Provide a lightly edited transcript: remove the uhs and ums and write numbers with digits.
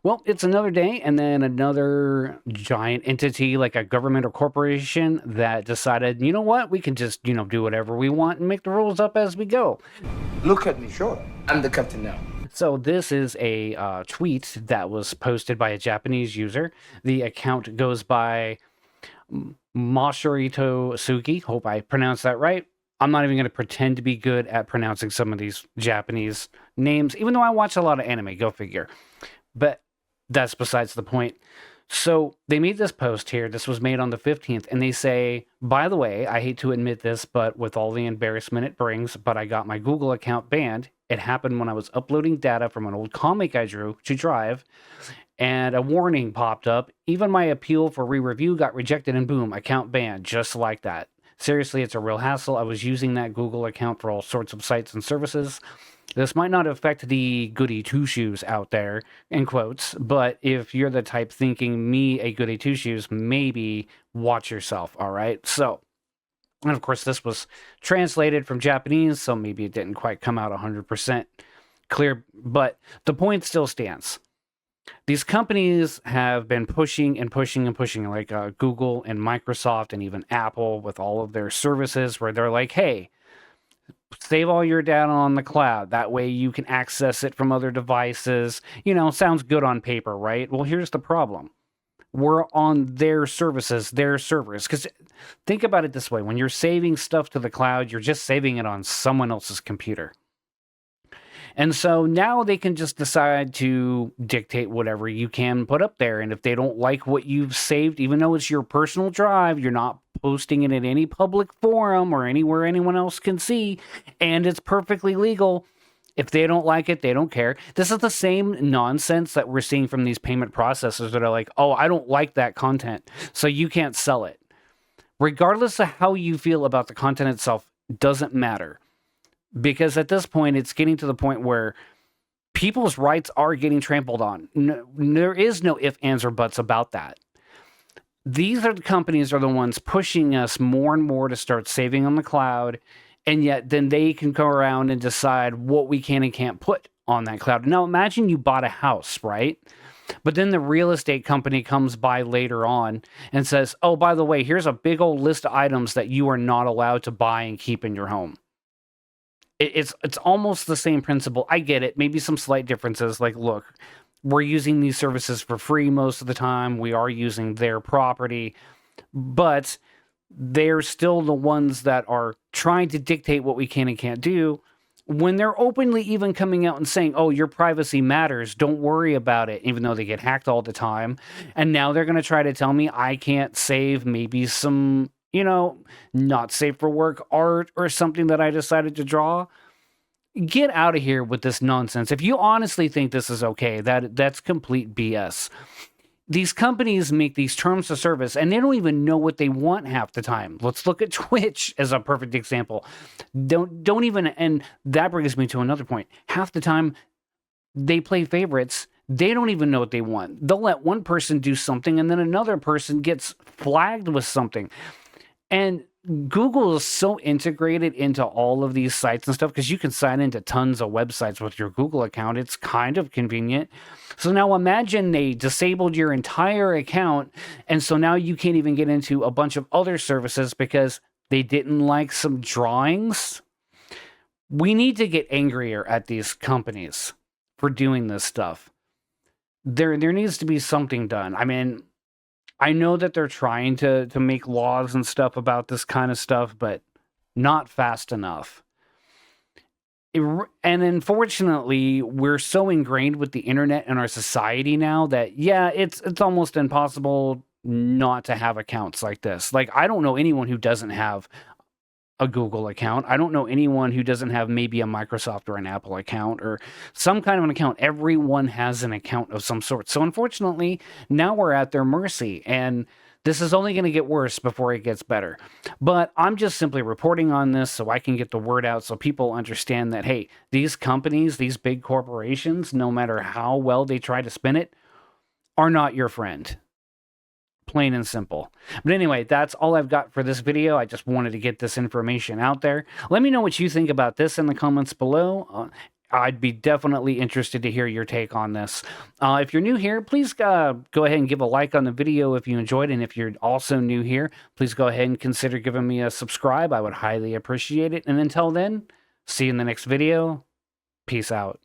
Well, it's another day, and then another giant entity like a government or corporation that decided, you know what, we can just, do whatever we want and make the rules up as we go. Look at me, sure. I'm the captain now. So this is a tweet that was posted by a Japanese user. The account goes by Mashorito Suki. Hope I pronounced that right. I'm not even going to pretend to be good at pronouncing some of these Japanese names, even though I watch a lot of anime. Go figure. But that's besides the point. So they made this post here. This was made on the 15th, and they say, by the way, I hate to admit this, but with all the embarrassment it brings, but I got my Google account banned. It happened when I was uploading data from an old comic I drew to Drive, and a warning popped up. Even my appeal for re-review got rejected, and boom, account banned, just like that. Seriously, it's a real hassle. I was using that Google account for all sorts of sites and services. This might not affect the goody two shoes out there, in quotes, but if you're the type thinking me a goody two shoes, maybe watch yourself, all right? So, and of course, this was translated from Japanese, so maybe it didn't quite come out 100% clear, but the point still stands. These companies have been pushing and pushing and pushing, like Google and Microsoft and even Apple with all of their services, where they're like, hey, save all your data on the cloud. That way you can access it from other devices. Sounds good on paper, right? Well, here's the problem. We're on their services, their servers. Because think about it this way. When you're saving stuff to the cloud, you're just saving it on someone else's computer. And so now they can just decide to dictate whatever you can put up there. And if they don't like what you've saved, even though it's your personal drive, you're not posting it in any public forum or anywhere anyone else can see, and it's perfectly legal. If they don't like it, they don't care. This is the same nonsense that we're seeing from these payment processors that are like, oh, I don't like that content, so you can't sell it. Regardless of how you feel about the content itself, doesn't matter. Because at this point, it's getting to the point where people's rights are getting trampled on. No, there is no ifs, ands, or buts about that. These are the companies are the ones pushing us more and more to start saving on the cloud, and yet then they can go around and decide what we can and can't put on that cloud. Now imagine you bought a house, right? But then the real estate company comes by later on and says, oh, by the way, here's a big old list of items that you are not allowed to buy and keep in your home. It's almost the same principle. I get it. Maybe some slight differences. Like, look, we're using these services for free most of the time. We are using their property, but they're still the ones that are trying to dictate what we can and can't do. When they're openly even coming out and saying, oh, your privacy matters, don't worry about it, even though they get hacked all the time. And now they're going to try to tell me I can't save maybe some, not safe for work art or something that I decided to draw. Get out of here with this nonsense. If you honestly think this is okay, that's complete BS. These companies make these terms of service and they don't even know what they want half the time. Let's look at Twitch as a perfect example. Don't even, and that brings me to another point. Half the time they play favorites. They don't even know what they want. They'll let one person do something and then another person gets flagged with something. And Google is so integrated into all of these sites and stuff because you can sign into tons of websites with your Google account. It's kind of convenient. So now imagine they disabled your entire account, and so now you can't even get into a bunch of other services because they didn't like some drawings. We need to get angrier at these companies for doing this stuff. There needs to be something done. I mean, I know that they're trying to make laws and stuff about this kind of stuff, but not fast enough. And unfortunately, we're so ingrained with the internet in our society now that, yeah, it's almost impossible not to have accounts like this. Like, I don't know anyone who doesn't have a Google account. I don't know anyone who doesn't have maybe a Microsoft or an Apple account or some kind of an account. Everyone has an account of some sort. So unfortunately, now we're at their mercy, and this is only going to get worse before it gets better. But I'm just simply reporting on this so I can get the word out so people understand that, hey, these companies, these big corporations, no matter how well they try to spin it, are not your friend. Plain and simple. But anyway, that's all I've got for this video. I just wanted to get this information out there. Let me know what you think about this in the comments below. I'd be definitely interested to hear your take on this. If you're new here, please go ahead and give a like on the video if you enjoyed. And if you're also new here, please go ahead and consider giving me a subscribe. I would highly appreciate it. And until then, see you in the next video. Peace out.